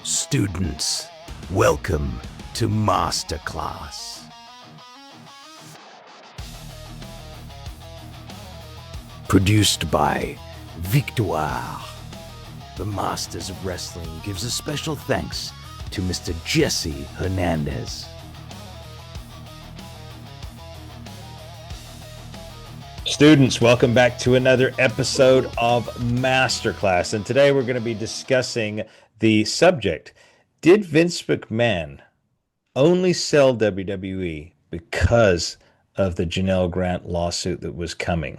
Students, welcome to Masterclass. Produced by Victoire. The Masters of Wrestling gives a special thanks to Mr. Jesse Hernandez. Students, welcome back to another episode of Masterclass. And today we're going to be discussing the subject: did Vince McMahon only sell WWE because of the Janelle Grant lawsuit that was coming?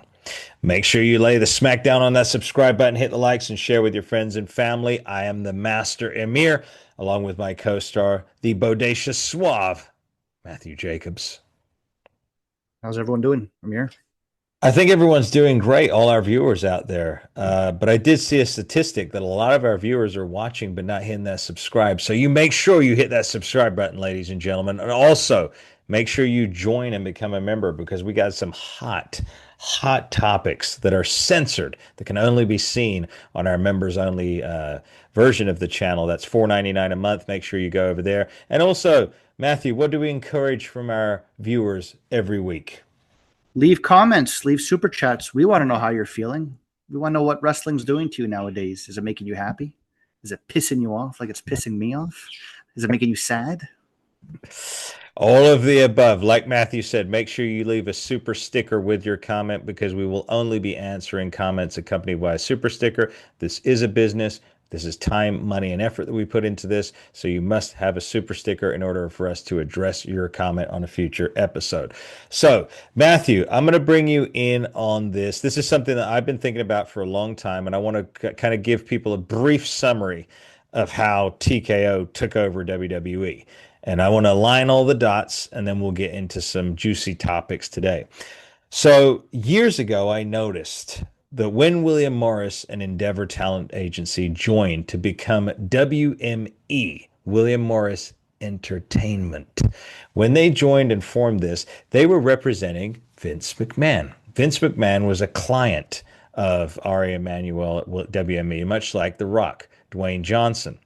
Make sure you lay the smackdown on that subscribe button, hit the likes, and share with your friends and family. I am the Master Emir, along with my co-star, the bodacious suave, Matthew Jacobs. How's everyone doing, Amir? I think everyone's doing great, all our viewers out there. But I did see a statistic that a lot of our viewers are watching but not hitting that subscribe. So you make sure you hit that subscribe button, ladies and gentlemen. And also, make sure you join and become a member, because we got some hot topics that are censored that can only be seen on our members-only version of the channel. That's $4.99 a month. Make sure you go over there. And also, Matthew, what do we encourage from our viewers every week? Leave comments, leave super chats. We want to know how you're feeling. We want to know what wrestling's doing to you nowadays. Is it making you happy? Is it pissing you off like it's pissing me off? Is it making you sad? All of the above. Like Matthew said, make sure you leave a super sticker with your comment, because we will only be answering comments accompanied by a super sticker. This is a business. This is time, money, and effort that we put into this, so you must have a super sticker in order for us to address your comment on a future episode. So, Matthew, I'm going to bring you in on this. This is something that I've been thinking about for a long time, and I want to kind of give people a brief summary of how TKO took over WWE. And I want to align all the dots, and then we'll get into some juicy topics today. So, years ago, I noticed that when William Morris and Endeavor Talent Agency joined to become WME, William Morris Entertainment, when they joined and formed this, they were representing Vince McMahon. Vince McMahon was a client of Ari Emanuel at WME, much like The Rock, Dwayne Johnson.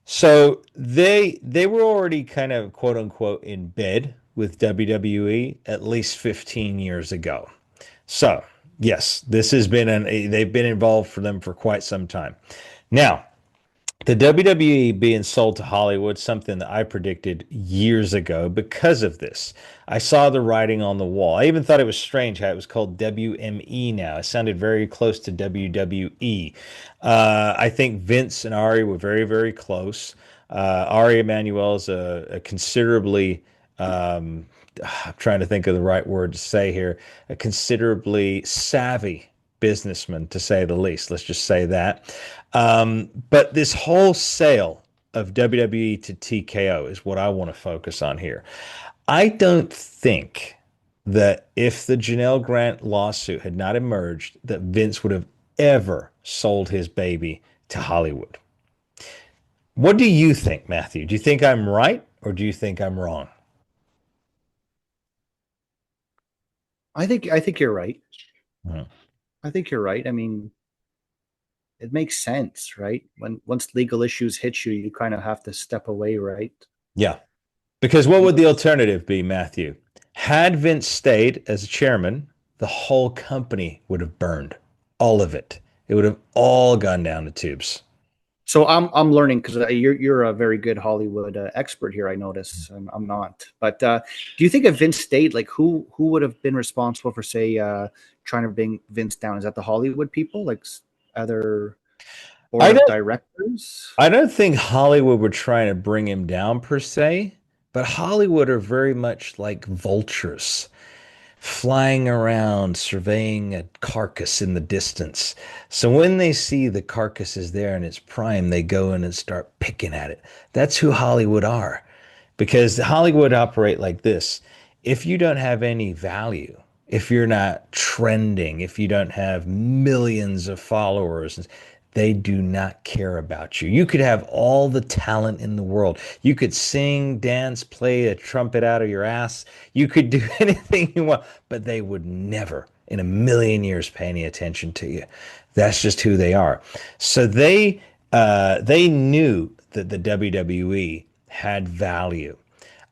So they were already kind of, quote unquote, in bed with WWE at least 15 years ago. So yes, this has been they've been involved for them for quite some time. Now, the WWE being sold to Hollywood, something that I predicted years ago because of this. I saw the writing on the wall. I even thought it was strange how it was called WME now. It sounded very close to WWE. I think Vince and Ari were very, very close. Ari Emanuel is a considerably I'm trying to think of the right word to say here, a considerably savvy businessman, to say the least. Let's just say that. But this whole sale of WWE to TKO is what I want to focus on here. I don't think that if the Janelle Grant lawsuit had not emerged, that Vince would have ever sold his baby to Hollywood. What do you think, Matthew? Do you think I'm right, or do you think I'm wrong? I think you're right. I think you're right. I mean, it makes sense, right? Once legal issues hit you, you kind of have to step away, right? Yeah. Because what would the alternative be, Matthew? Had Vince stayed as chairman, the whole company would have burned. All of it. It would have all gone down the tubes. So I'm learning, because you're a very good Hollywood expert here. I notice I'm not. But do you think if Vince stayed, like who would have been responsible for, say, trying to bring Vince down? Is that the Hollywood people, like other board of directors? I don't think Hollywood were trying to bring him down per se, but Hollywood are very much like vultures, flying around, surveying a carcass in the distance. So when they see the carcass is there in its prime, they go in and start picking at it. That's who Hollywood are, because Hollywood operate like this. If you don't have any value, if you're not trending, if you don't have millions of followers, they do not care about you. You could have all the talent in the world. You could sing, dance, play a trumpet out of your ass. You could do anything you want, but they would never in a million years pay any attention to you. That's just who they are. So they knew that the WWE had value.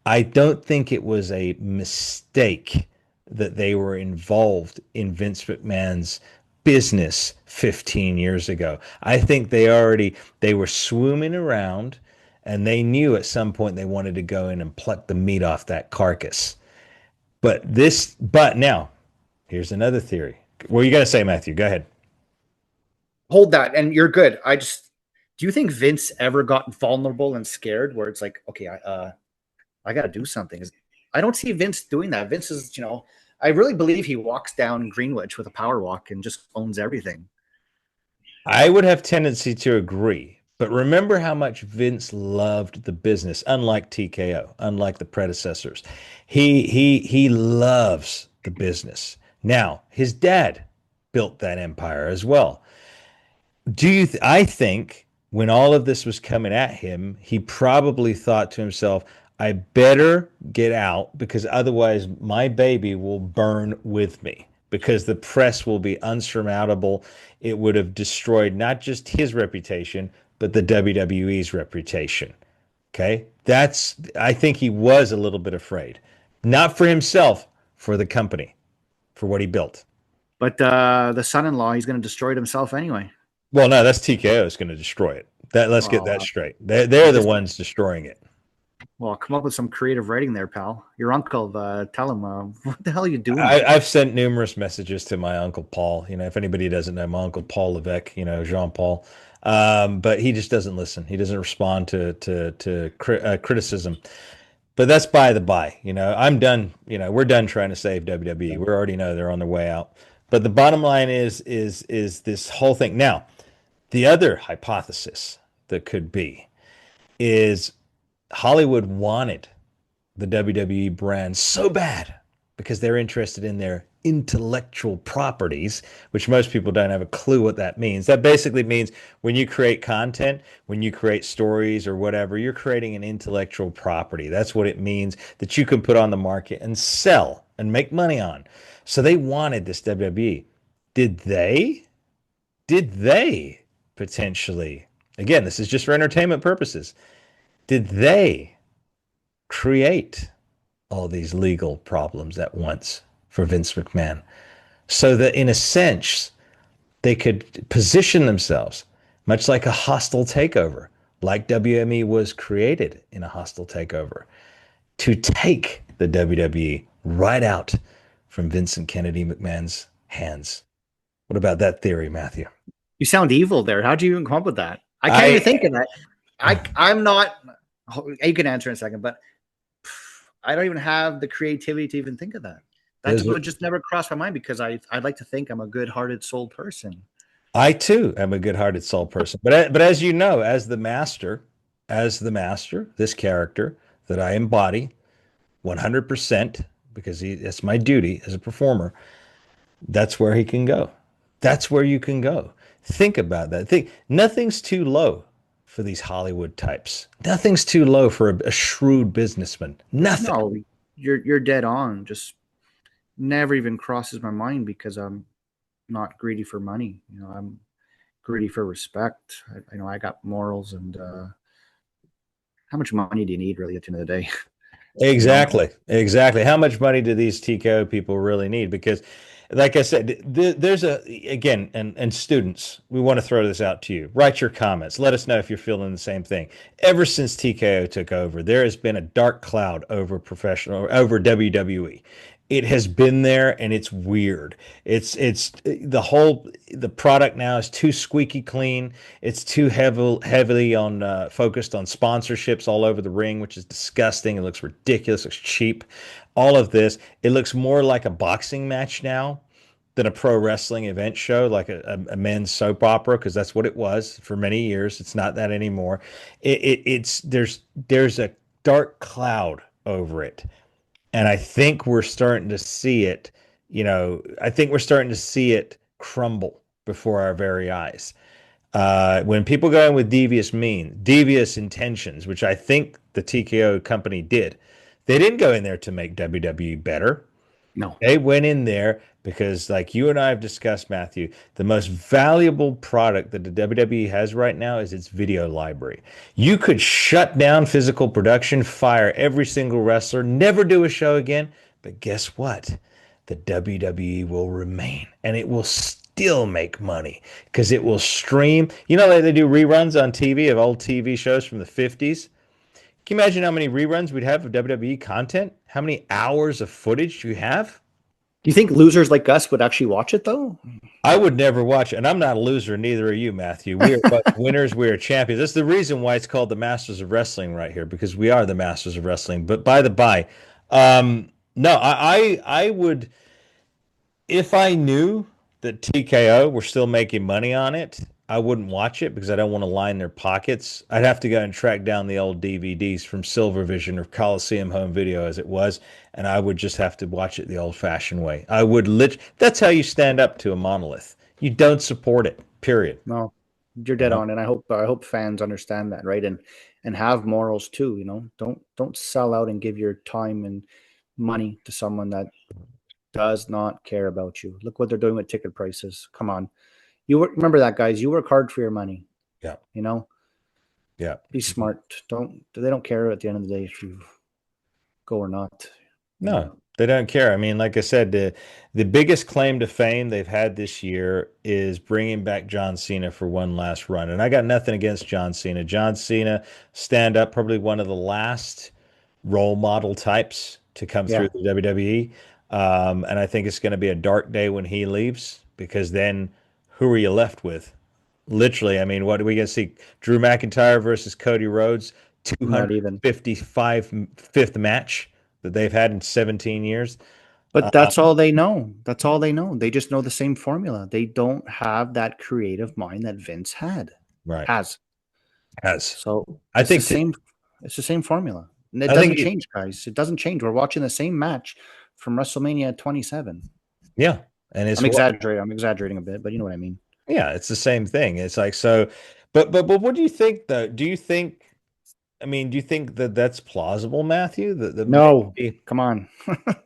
I don't think it was a mistake that they were involved in Vince McMahon's business 15 years ago. I think they were swimming around and they knew at some point they wanted to go in and pluck the meat off that carcass. But now, here's another theory. What are you going to say, Matthew? Go ahead. Hold that, and you're good. Do you think Vince ever got vulnerable and scared where it's like, okay, I got to do something? I don't see Vince doing that. Vince is, I really believe he walks down Greenwich with a power walk and just owns everything. I would have tendency to agree. But remember how much Vince loved the business, unlike TKO, unlike the predecessors. He loves the business. Now, his dad built that empire as well. I think when all of this was coming at him, he probably thought to himself, I better get out because otherwise my baby will burn with me because the press will be unsurmountable. It would have destroyed not just his reputation, but the WWE's reputation. Okay. I think he was a little bit afraid, not for himself, for the company, for what he built. But the son-in-law, he's going to destroy it himself anyway. Well, no, that's TKO is going to destroy it. Let's get that straight. They're the ones destroying it. Well, come up with some creative writing there, pal. Your uncle, tell him, what the hell are you doing? I've sent numerous messages to my Uncle Paul. If anybody doesn't know, my Uncle Paul Levesque, Jean Paul. But he just doesn't listen. He doesn't respond to criticism. But that's by the by. I'm done. We're done trying to save WWE. We already know they're on their way out. But the bottom line is this whole thing. Now, the other hypothesis that could be is Hollywood wanted the WWE brand so bad because they're interested in their intellectual properties, which most people don't have a clue what that means. That basically means when you create content, when you create stories or whatever, you're creating an intellectual property. That's what it means that you can put on the market and sell and make money on. So they wanted this WWE. Did they? Did they potentially, again, this is just for entertainment purposes, did they create all these legal problems at once for Vince McMahon so that in a sense they could position themselves much like a hostile takeover, like WME was created in a hostile takeover, to take the WWE right out from Vincent Kennedy McMahon's hands? What about that theory, Matthew? You sound evil there. How'd you even come up with that? I can't even think of that. I'm not. You can answer in a second, but I don't even have the creativity to even think of that. That would just never cross my mind because I'd like to think I'm a good-hearted soul person. I too am a good-hearted soul person, but as you know, as the master, this character that I embody 100% because it's my duty as a performer. That's where he can go. That's where you can go. Think about that. Nothing's too low for these Hollywood types. Nothing's too low for a shrewd businessman. Nothing. No, you're dead on. Just never even crosses my mind because I'm not greedy for money. I'm greedy for respect. I got morals, and how much money do you need really at the end of the day? Exactly. How much money do these TKO people really need? Because, like I said, there's again, and students, we want to throw this out to you. Write your comments. Let us know if you're feeling the same thing. Ever since TKO took over, there has been a dark cloud over WWE. It has been there, and it's weird. It's the product now is too squeaky clean. It's too heavily on focused on sponsorships all over the ring, which is disgusting. It looks ridiculous. It looks cheap. All of this, it looks more like a boxing match now than a pro wrestling event show, like a men's soap opera, because that's what it was for many years. It's not that anymore. There's a dark cloud over it. And I think we're starting to see it, crumble before our very eyes. When people go in with devious intentions, which I think the TKO company did, they didn't go in there to make WWE better. No. They went in there because, like you and I have discussed, Matthew, the most valuable product that the WWE has right now is its video library. You could shut down physical production, fire every single wrestler, never do a show again. But guess what? The WWE will remain and it will still make money because it will stream. You know, they do reruns on TV of old TV shows from the 50s. Can you imagine how many reruns we'd have of WWE content? How many hours of footage do you have? Do you think losers like us would actually watch it though? I would never watch it, and I'm not a loser, neither are you, Matthew. We are both winners, we are champions. That's the reason why it's called the Masters of Wrestling right here, because we are the Masters of Wrestling. But by the by, no, I would, if I knew that TKO were still making money on it, I wouldn't watch it because I don't want to line their pockets. I'd have to go and track down the old DVDs from Silvervision or Coliseum Home Video as it was, and I would just have to watch it the old-fashioned way. I would that's how you stand up to a monolith. You don't support it, period. No, you're dead on, and I hope fans understand that, right? And have morals too. You know, don't sell out and give your time and money to someone that does not care about you. Look what they're doing with ticket prices. Come on, remember that, guys. You work hard for your money. Yeah, You know, yeah. be smart. They don't care at the end of the day if you go or not. No, they don't care. I mean, like I said, the biggest claim to fame they've had this year is bringing back John Cena for one last run. And I got nothing against John Cena. John Cena, stand up, probably one of the last role model types to come through Yeah, the WWE. And I think it's going to be a dark day when he leaves because then who are you left with? Literally, I mean, what are we going to see? Drew McIntyre versus Cody Rhodes, not even. 255 fifth match that they've had in 17 years. But that's all they know. That's all they know. They just know the same formula. They don't have that creative mind that Vince Right. has. Has. So I it's the think same. It's the same formula, and it I think doesn't change, guys. It doesn't change. We're watching the same match from WrestleMania 27. yeah. And it's I'm exaggerating. I'm exaggerating a bit, but you know what I mean. yeah, it's the same thing. It's like so but what do you think though? Do you think I mean, do you think that that's plausible, Matthew? That No, maybe come on.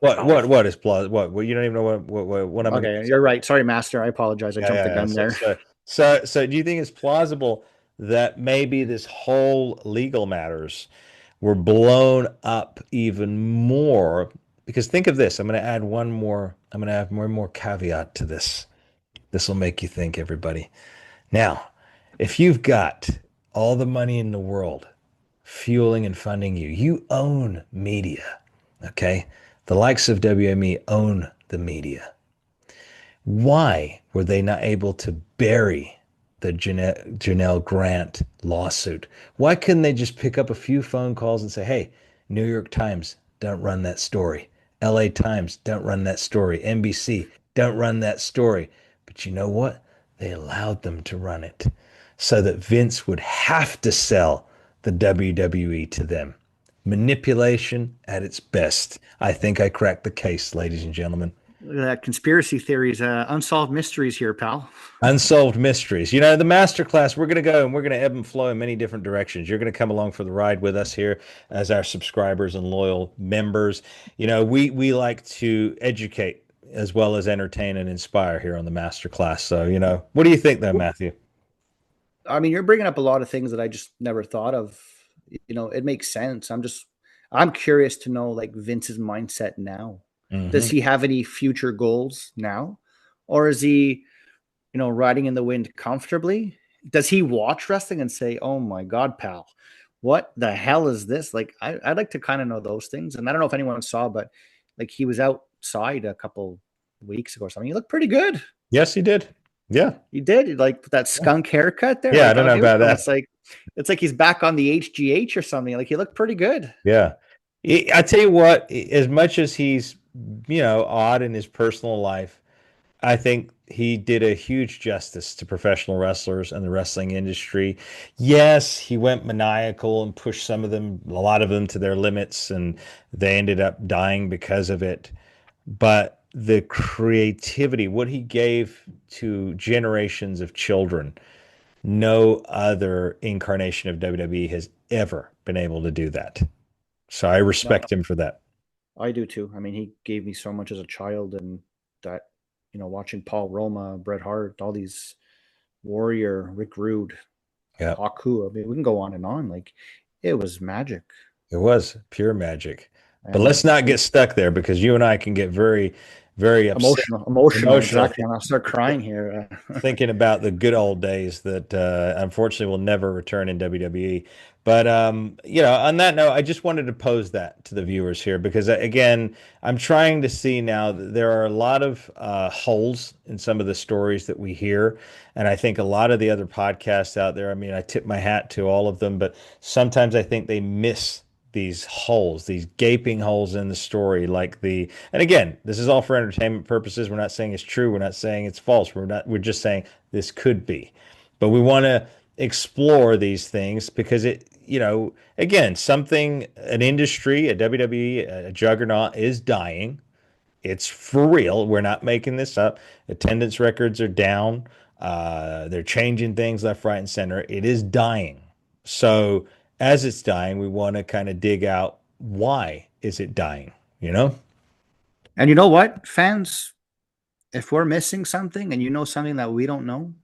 what is plausible? What you don't even know what I'm gonna Okay, you're right. Sorry, Master. I apologize. I jumped the yeah. gun there. So do you think it's plausible that maybe this whole legal matters were blown up even more? Because think of this. I'm going to add one more. I'm going to add one more caveat to this. This will make you think, everybody. Now, if you've got all the money in the world fueling and funding you, you own media. Okay, the likes of WME own the media. Why were they not able to bury the Janelle Grant lawsuit? Why couldn't they just pick up a few phone calls and say, hey, New York Times, don't run that story. LA Times, don't run that story. NBC, don't run that story. But you know what? They allowed them to run it so that Vince would have to sell the WWE to them. Manipulation at its best. I think I cracked the case, ladies and gentlemen. Look at that conspiracy theories, unsolved mysteries here, pal. Unsolved mysteries. You know, the masterclass, we're going to go and we're going to ebb and flow in many different directions. You're going to come along for the ride with us here as our subscribers and loyal members. You know, we like to educate as well as entertain and inspire here on the masterclass. So, you know, what do you think though, Matthew? I mean, you're bringing up a lot of things that I just never thought of. You know, it makes sense. I'm curious to know like Vince's mindset now. Does Mm-hmm. he have any future goals now? Or is he, riding in the wind comfortably? Does he watch wrestling and say, oh my God, pal, what the hell is this? Like, I'd like to kind of know those things. And I don't know if anyone saw, but like he was outside a couple weeks ago or something. He looked pretty good. Yes, he did. Yeah. He did, like that skunk haircut there. Yeah, Like I don't know about that. It's like he's back on the HGH or something. Like he looked pretty good. Yeah. I tell you what, as much as he's, odd in his personal life, I think he did a huge justice to professional wrestlers and the wrestling industry. Yes, he went maniacal and pushed a lot of them to their limits, and they ended up dying because of it. But the creativity, what he gave to generations of children, no other incarnation of WWE has ever been able to do that. So I No, respect him for that. I do too. I mean, he gave me so much as a child, and that, watching Paul Roma, Bret Hart, all these Warrior, Rick Rude, Yeah, Haku. I mean, we can go on and on. Like, it was magic. it was pure magic. But And let's not get stuck there because you and I can get very, very upset, emotional. emotional Exactly. And I'll start crying here. thinking about the good old days that unfortunately will never return in WWE. But on that note, I just wanted to pose that to the viewers here because again, I'm trying to see now that there are a lot of holes in some of the stories that we hear, and I think a lot of the other podcasts out there. I mean, I tip my hat to all of them, but sometimes I think they miss these holes, these gaping holes in the story, and again, this is all for entertainment purposes. We're not saying it's true. We're not saying it's false. We're just saying this could be. But we want to explore these things because again, an industry, a WWE, a juggernaut is dying. It's for real. We're not making this up. Attendance records are down. They're changing things left, right, and center. It is dying. So as it's dying, we want to kind of dig out why is it dying, you know? And you know what, fans? If we're missing something and you know something that we don't know,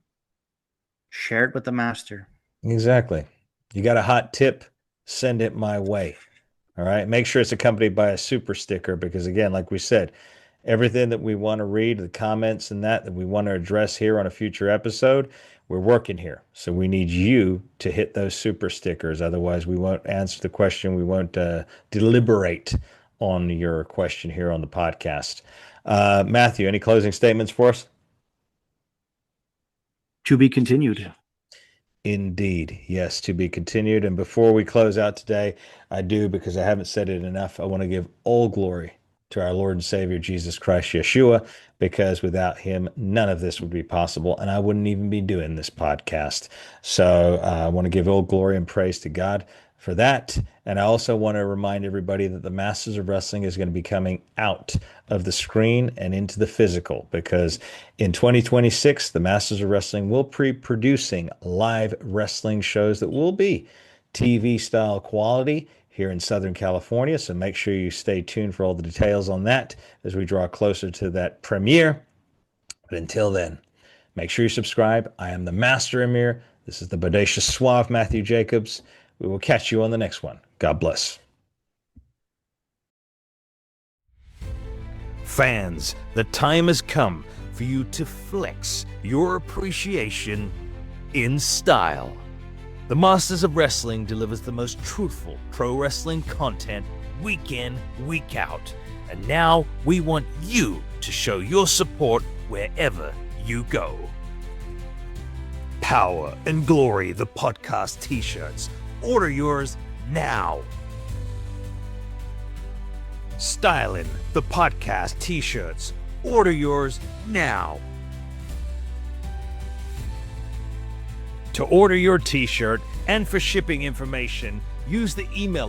share it with the master. Exactly. You got a hot tip, send it my way. All right. Make sure it's accompanied by a super sticker because, again, like we said, everything that we want to read, the comments and that we want to address here on a future episode, we're working here. So we need you to hit those super stickers. Otherwise, we won't answer the question. We won't deliberate on your question here on the podcast. Matthew, any closing statements for us? To be continued. Indeed. Yes, to be continued. And before we close out today, I do, because I haven't said it enough, I want to give all glory to our Lord and Savior, Jesus Christ, Yeshua, because without him, none of this would be possible. And I wouldn't even be doing this podcast. So I want to give all glory and praise to God for that. And I also want to remind everybody that the Masters of Wrestling is going to be coming out of the screen and into the physical, because in 2026, the Masters of Wrestling will be producing live wrestling shows that will be TV style quality here in Southern California. So make sure you stay tuned for all the details on that as we draw closer to that premiere. But until then, make sure you subscribe. I am the Master Emir. This is the Bodacious Suave Matthew Jacobs. We will catch you on the next one. God bless. Fans, the time has come for you to flex your appreciation in style. The Masters of Wrestling delivers the most truthful pro wrestling content week in, week out. And now we want you to show your support wherever you go. Power and Glory, the podcast t-shirts. Order yours now. Styling, the podcast t-shirts. Order yours now. To order your t-shirt and for shipping information, use the email